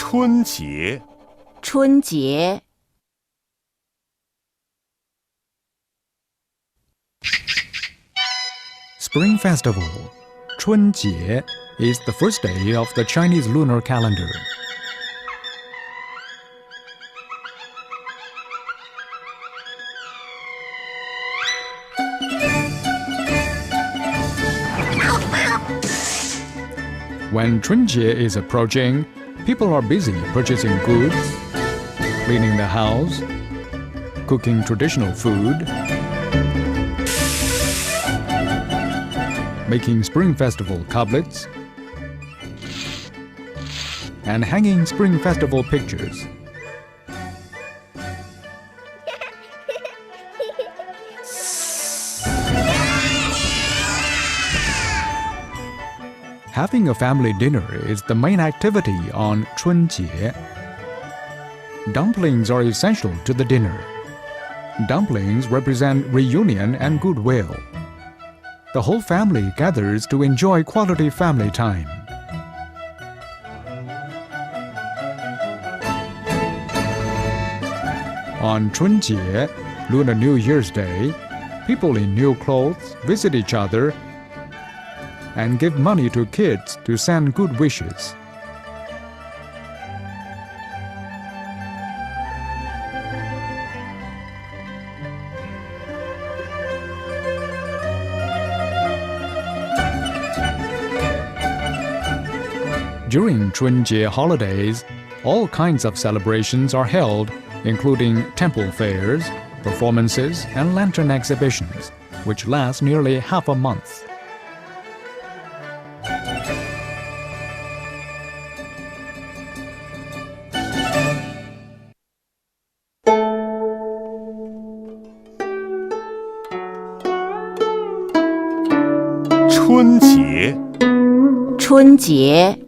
春节，春节。Spring Festival, 春节, is the first day of the Chinese lunar calendar. When 春节 is approaching, people are busy purchasing goods, cleaning the house, cooking traditional food, making Spring Festival couplets, and hanging Spring Festival pictures. Having a family dinner is the main activity on 春节. Dumplings are essential to the dinner. Dumplings represent reunion and goodwill. The whole family gathers to enjoy quality family time. On 春节, Lunar New Year's Day, people in new clothes visit each other and give money to kids to send good wishes. During 春节 holidays, all kinds of celebrations are held, including temple fairs, performances, and lantern exhibitions, which last nearly half a month. Chūn节，春节。